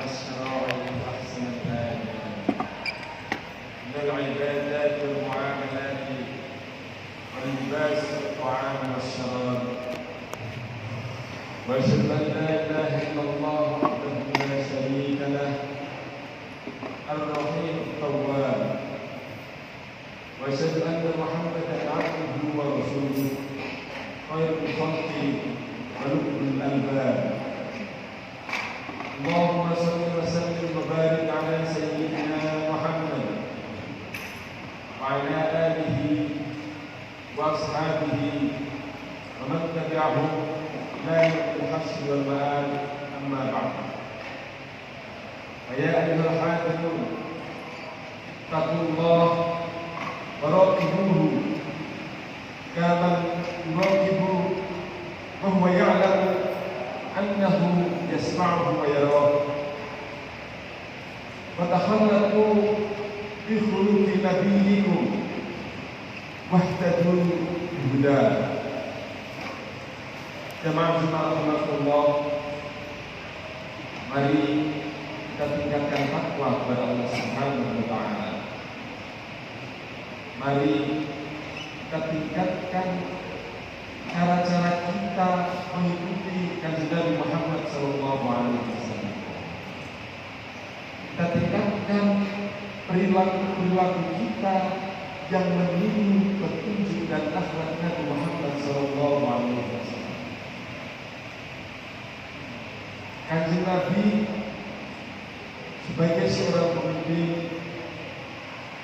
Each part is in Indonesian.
الشرائع أحسن الآيات من العبادات والمعاملات واللباس والطعام والشراب وأشهد أن لا إله إلا الله وحده لا شريك له الرحيم التواب وأشهد أن محمدا عبده ورسوله خير الخلق ولب الألباب اللهم صل وسلم وبارك على سيدنا محمد وعلى آله وأصحابه ومن تبعهم إلى يوم الحشر والمآل أما بعد فيا أيها الحاكمون اتقوا الله وراقبوه كما يراقب وهو يعلم أنه يسمعه ويراه وتخلقوا بخلق نبيكم واهتدوا بهداه Jemaah rahmatullah, mari kita tingkatkan takwa kepada Allah Subhanahu wa taala. Mari kita tingkatkan cara-cara kita mengikuti kanjeng Nabi Muhammad sallallahu alaihi wasallam. Kita tingkatkan perilaku kita yang meniru petunjuk dan akhlak Nabi Muhammad sallallahu alaihi wasallam. Kanjeng Nabi sebagai seorang pemimpin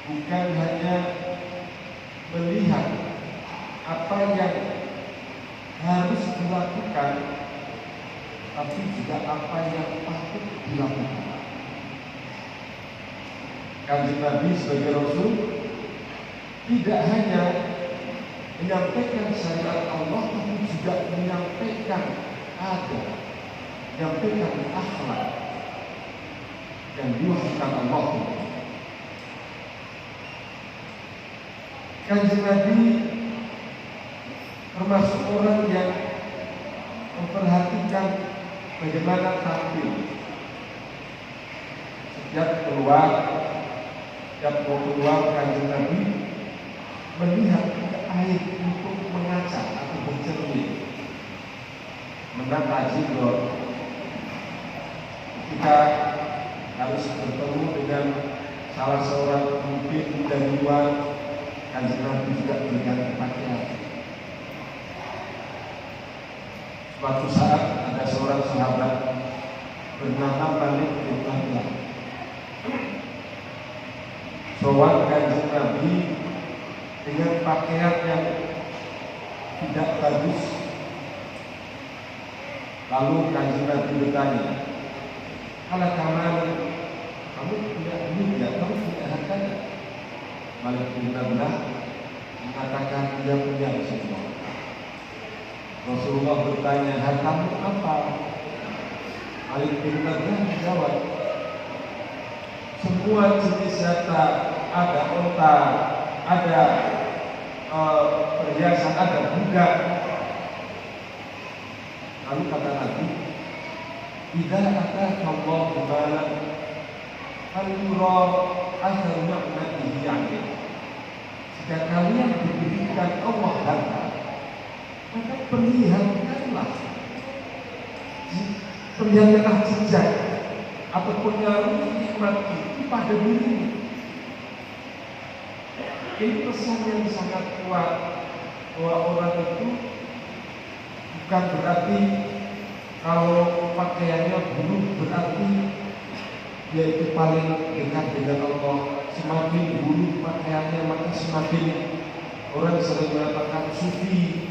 bukan hanya melihat apa yang harus dilakukan, tapi juga apa yang patut dilakukan. Kanjeng Nabi sebagai Rasul tidak hanya menyampaikan syariat Allah, tapi juga menyampaikan adab, menyampaikan akhlak yang diwahyukan Allah. Kanjeng Nabi termasuk orang yang memperhatikan bagaimana tampil. Setiap mau keluar Kanjeng Nabi melihat ke air untuk mengaca atau bercermin, menata jibril. Kita harus bertemu dengan salah seorang pemimpin dari luar, Kanjeng Nabi juga berganti pakaian. Suatu saat ada seorang sahabat bernama Malik bin Abdullah sowan Kanjeng Nabi dengan pakaian yang tidak bagus. Lalu Kanjeng Nabi bertanya, "Kalau kamu punya duit ya, kamu punya harta ya?" Malik bin Abdullah mengatakan dia punya semua. Rasulullah bertanya, "Hartamu apa?" Malik bin Abdullah menjawab, "Semua jenis harta, ada onta, ada perhiasan, ada budak." Lalu kata Nabi, "Idza ataka Allah malan fal-yura athar ni'matihi 'alaik." Jika kalian diberikan Allah harta, maka perlihatkanlah jejak ataupun nyaru nikmat itu pada dirimu. Ini pesan yang sangat kuat bahwa orang itu bukan berarti kalau pakaiannya buruk berarti dia itu paling dekat dengan Allah. Semakin buruk pakaiannya maka semakin orang sering mengatakan sufi,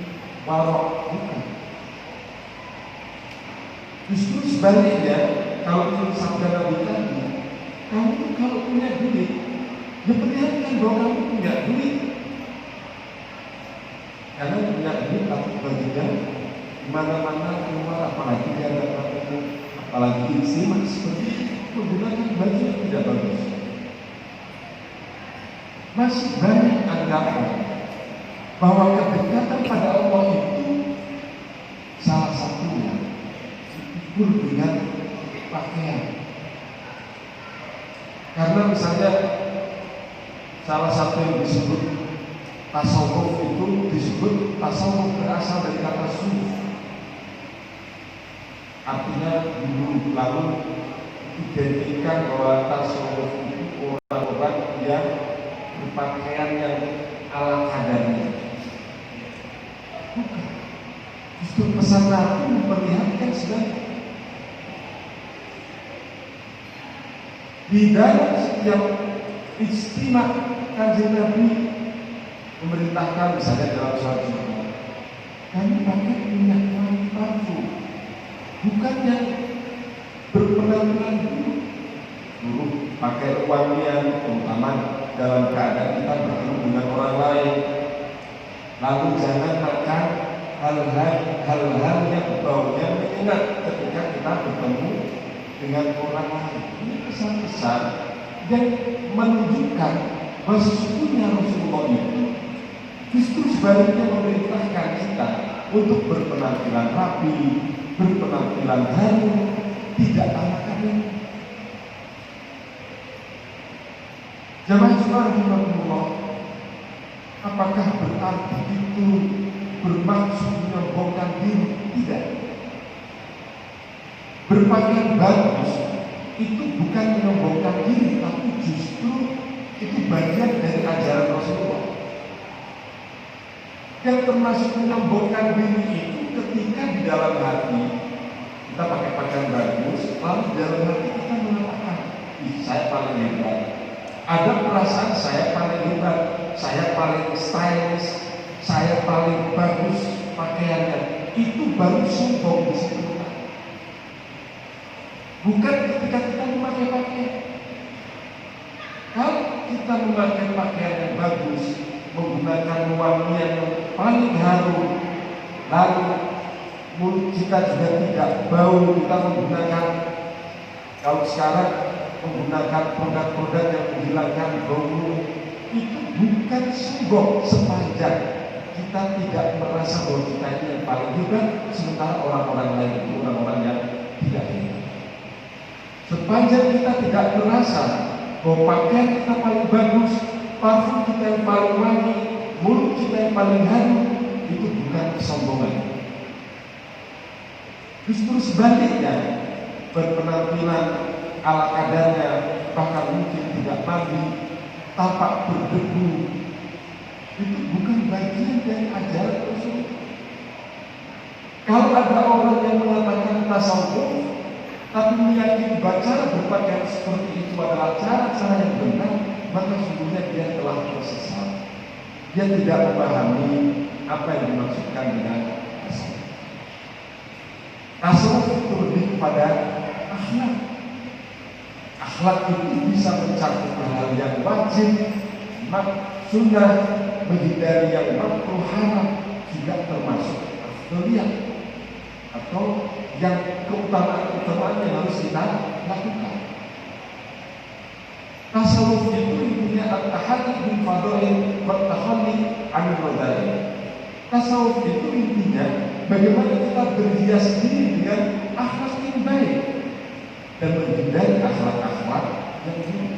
barok. Bukan. Justru sebaliknya, kalau menurut sabda Nabi tadi, kamu kalau punya duit, ya perlihatkan bahwa kamu punya duit. Karena punya duit tapi baginya mana-mana keluar, apalagi dia ada apalagi isi seperti menggunakan baju yang tidak bagus. Masih banyak anggapan bahwa kedekatan pada Allah itu salah satunya diukur dengan pakaian. Karena misalnya salah satu yang disebut tasawuf itu disebut tasawuf berasal dari kata suf. Artinya dulu lalu identikan bahwa tasawuf itu orang-orang yang berpakaian yang ala kadarnya. Bukan. Justru pesan Nabi memperlihatkan sebenarnya di dalam setiap istimewa Kanjeng Nabi memerintahkan, misalnya dalam surat Jumat, kami pakai minyak wangi parfum, bukan yang berpenampilan dulu pakai wangian, terutama dalam keadaan kita bertemu dengan orang lain. Lalu jangan makan hal-hal yang baunya menyengat ketika kita bertemu dengan orang lain. Ini pesan-pesan yang menunjukkan bahwa sesungguhnya Rasulullah itu justru sebaliknya memerintahkan kita untuk berpenampilan rapi, berpenampilan harum, tidak ala-ala. Jamaah Jumat, apakah berarti itu bermaksud menyombongkan diri? Tidak. Berpakaian bagus itu bukan menyombongkan diri, tapi justru itu bagian dari ajaran Rasulullah. Yang termasuk menyombongkan diri itu ketika di dalam hati kita pakai pakaian bagus, lalu di dalam hati kita mengatakan, saya paling hebat. Ada perasaan saya paling hebat, saya paling stylish, saya paling bagus pakaiannya. Itu baru sombong di situ. Bukan ketika kita memakai pakaian. Kalau kita memakai pakaian yang bagus, menggunakan wangian yang paling harum, lalu mulut kita juga tidak bau, kita menggunakan, kalau sekarang menggunakan produk-produk yang menghilangkan bau, itu bukan sombong sepanjang kita tidak merasa bahwa kita ini yang paling hebat, sementara orang-orang lain itu orang-orang yang tidak hebat. Sepanjang kita tidak merasa bahwa pakaian kita paling bagus, parfum kita yang paling wangi, mulut kita yang paling harum, itu bukan kesombongan. Justru sebaliknya, berpenampilan ala kadarnya, bahkan mungkin tidak mandi, tampak berdebu, itu bukan bagian dari ajaran Rasul. Kalau ada orang yang mengatakan tasawuf, tapi meyakini cara berpakaian seperti itu adalah cara-cara yang benar, maka sesungguhnya dia telah tersesat. Dia tidak memahami apa yang dimaksudkan dengan tasawuf. Tasawuf itu lebih kepada akhlak. Akhlak itu bisa mencakup hal yang wajib, sunnah, menghindari yang makruh haram, juga termasuk afdaliyah atau yang keutamaan yang harus kita lakukan. Tasawuf itu intinya at-tahalli bil fadail wa at-takhalli 'anil fadail. Tasawuf itu intinya bagaimana kita berhias diri dengan akhlak yang baik dan menghindari akhlak-akhlak yang buruk.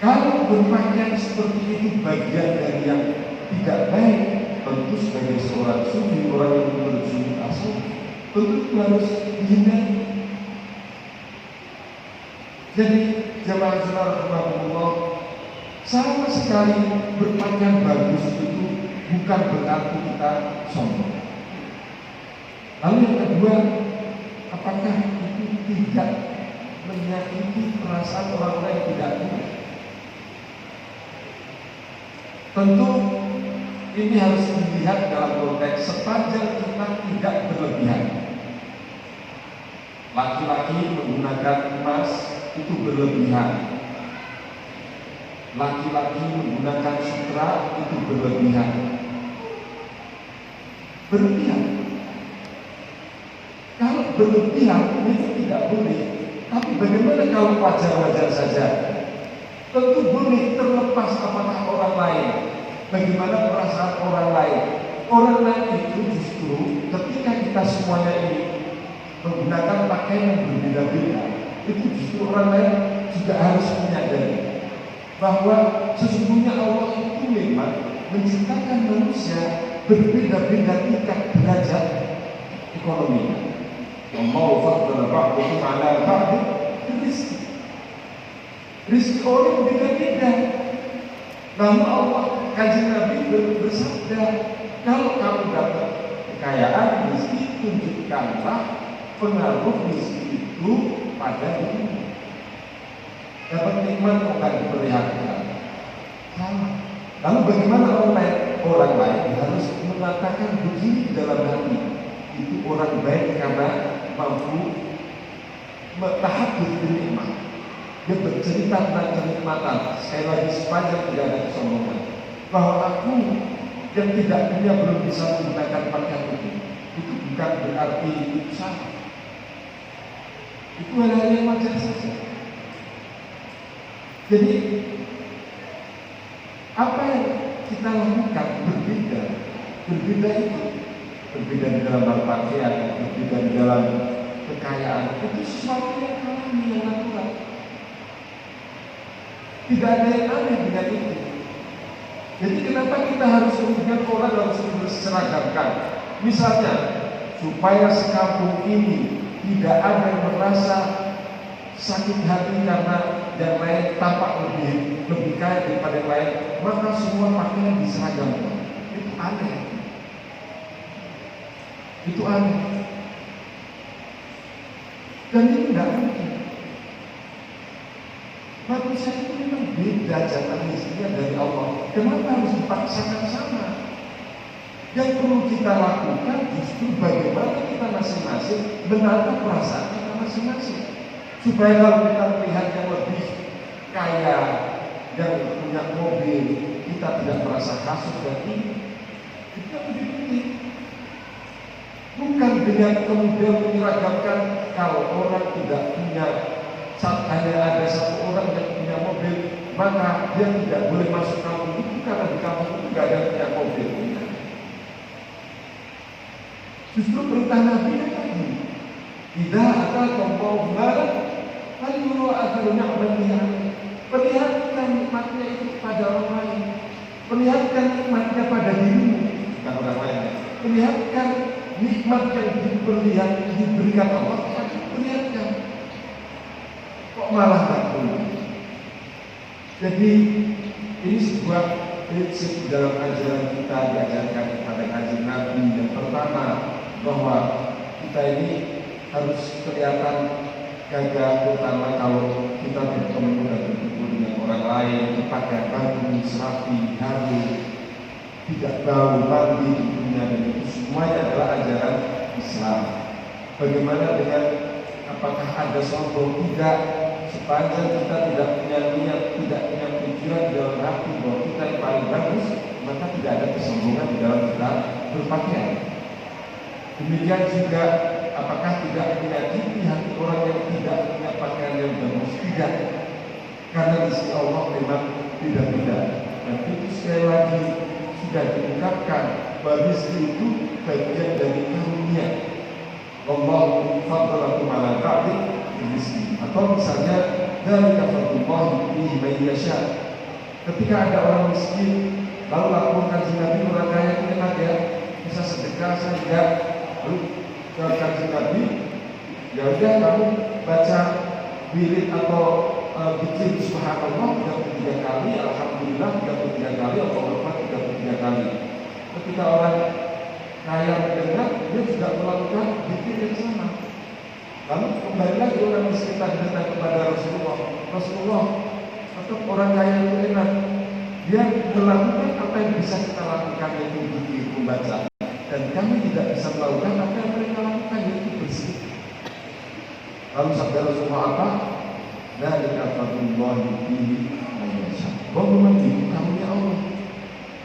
Kalau berpakaian seperti itu bagian dari yang tidak baik, tentu sebagai seorang sufi, orang yang bersufi tasawuf, tentu harus dihindari. Jadi jamaah subhanallah, sama sekali berpakaian bagus itu bukan berarti kita sombong. Lalu yang kedua, apakah itu tidak menyakiti perasaan orang lain tidak benar? Tentu ini harus dilihat dalam konteks sepanjang kita tidak berlebihan. Laki-laki menggunakan emas itu berlebihan. Laki-laki menggunakan sutra itu berlebihan. Berlebihan. Kalau berlebihan itu tidak boleh. Tapi bagaimana kalau wajar-wajar saja? Tentu boleh, terlepas apakah orang lain, bagaimana perasaan orang lain. Orang lain itu justru ketika kita semuanya ini menggunakan pakaian yang berbeda-beda, itu justru orang lain juga harus menyadari bahwa sesungguhnya Allah itu memang menciptakan manusia berbeda-beda tingkat derajat ekonomi. Allah faddala ba'dakum 'ala ba'd rizki. Rizki orang beda-beda. Lalu Allah, Kanjeng Nabi bersabda, kalau kamu dapat kekayaan rizki, tunjukkanlah pengaruh rizki itu pada dirimu. Dapat nikmat kok tak diperlihatkan. Salah. Lalu bagaimana orang lain harus mengatakan begini dalam hati, itu orang baik karena mampu tahadduts bil nikmat. Dia bercerita tentang kenikmatan. Sekali lagi sepanjang tidak ada kesombongan, bahwa aku yang tidak punya belum bisa menggunakan pakaian itu bukan berarti itu salah. Itu hal-hal yang wajar saja. Jadi apa yang kita lakukan berbeda itu berbeda di dalam berpakaian, berbeda di dalam kekayaan, itu sesuatu yang alami, yang natural. Tidak ada yang aneh dengan itu. Jadi kenapa kita harus kemudian orang harus berseragamkan? Misalnya supaya sekampung ini tidak ada yang merasa sakit hati karena yang lain tampak lebih kaya daripada yang lain, maka semua pakaian diseragamkan. Itu aneh. Itu aneh. Dan itu tidak mungkin. Manusia itu memang beda jatah rezekinya dari Allah. Kenapa harus dipaksakan sama? Yang perlu kita lakukan justru bagaimana kita masing-masing menata perasaan kita masing-masing. Supaya kalau kita melihat yang lebih kaya, yang punya mobil, kita tidak merasa hasut dan ini. Itu yang lebih penting. Bukan dengan kemudian menyeragamkan kalau orang tidak punya, hanya ada satu orang yang punya mobil, maka dia tidak boleh masuk kampung itu karena di kampung itu tidak ada yang punya mobil. Justru perintah Nabi tadi, tidak akan kompor barang, lalu akhirnya perlihatkan nikmatnya itu pada orang lain, perlihatkan nikmatnya pada dirimu, bukan orang lain. Perlihatkan nikmat yang diberikan Allah, perlihatkan. Kok malah tak boleh? Jadi ini sebuah prinsip dalam ajaran kita diajarkan kepada Kanjeng Nabi. Yang pertama, bahwa kita ini harus kelihatan gagah, terutama kalau kita bertemu dan berkumpul dengan orang lain, pakai baju serapi, haru, tidak bau, mandi tubuhnya, dan itu semuanya adalah ajaran Islam. Bagaimana dengan apakah ada sombong? Tidak. Sepanjang kita tidak punya niat, tidak punya pikiran di dalam hati bahwa kita yang paling bagus, maka tidak ada kesombongan di dalam kita berpakaian. Demikian juga apakah tidak menyakiti hati orang yang tidak punya pakaian yang bagus? Tidak. Karena di sisi Allah memang tidak. Dan itu sekali lagi sudah diungkapkan bahwa rezeki itu bagian dari karunia. Allahu faddalakum 'ala ba'd rizki. Atau misalnya dari fadlullah bihi man yasha. Ketika ada orang miskin, lalu lakukan Nabi orang kaya itu enak ya, bisa sedekah saja. Lalu Kanjeng Nabi, ya udah kamu baca wirid atau bikin subhanallah 33 kali, alhamdulillah 33 kali, Allahu akbar 33 kali. Ketika orang kaya mendengar, dia juga melakukan zikir yang sama. Lalu kembali lagi orang miskin tadi datang kepada Rasulullah, atau orang kaya itu enak, dia melakukan apa yang bisa kita lakukan, yaitu zikir, membaca, dan kami tidak bisa melakukan apa yang mereka lakukan, yaitu berzikir. Lalu sabda Rasulullah apa? Dzalika fadlullah bihi man yasha. Bahwa memang itu karunia Allah.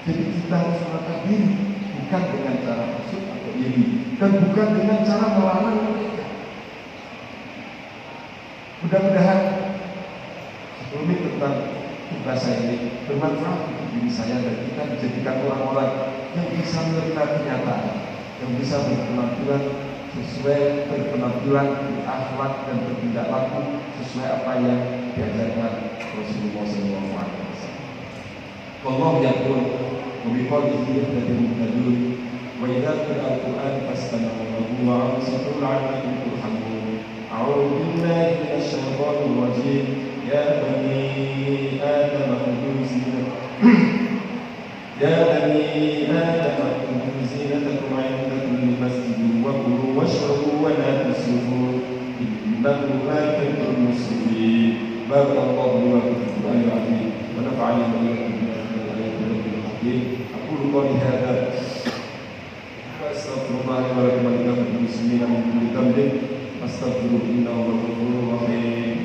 Jadi kita harus menata diri, bukan dengan cara maksud atau iri, dan bukan dengan cara melarang mereka. Mudah-mudahan sebelum tentang bahasa ini bermanfaat untuk diri saya dan kita dijadikan orang-orang yang bisa menerima kenyataan, yang bisa berpenampilan sesuai berpenampilan, berakhlak dan bertindak laku sesuai apa yang diajarkan Rasulullah SAW. Allah yaqul wa biqaulihi yahtadil muhtadun wa idza qira al-Qur'an fastami'u lahu wa ansitu la'allakum turhamun. A'udzu billahi minasy syaithanir rajim. Ya bani Adam khudhu zinatakum 'inda kulli masjidin wa kulu washrabu wa la tusrifu innahu la yuhibbul musrifin. Barakallahu li wa lakum fil Qur'anil 'azim wa nafa'ani wa iyyakum أقول قولي هذا وأستغفر الله لي ولكم ولسائر المسلمين من كل ذنب فاستغفروه إنه هو الغفور الرحيم.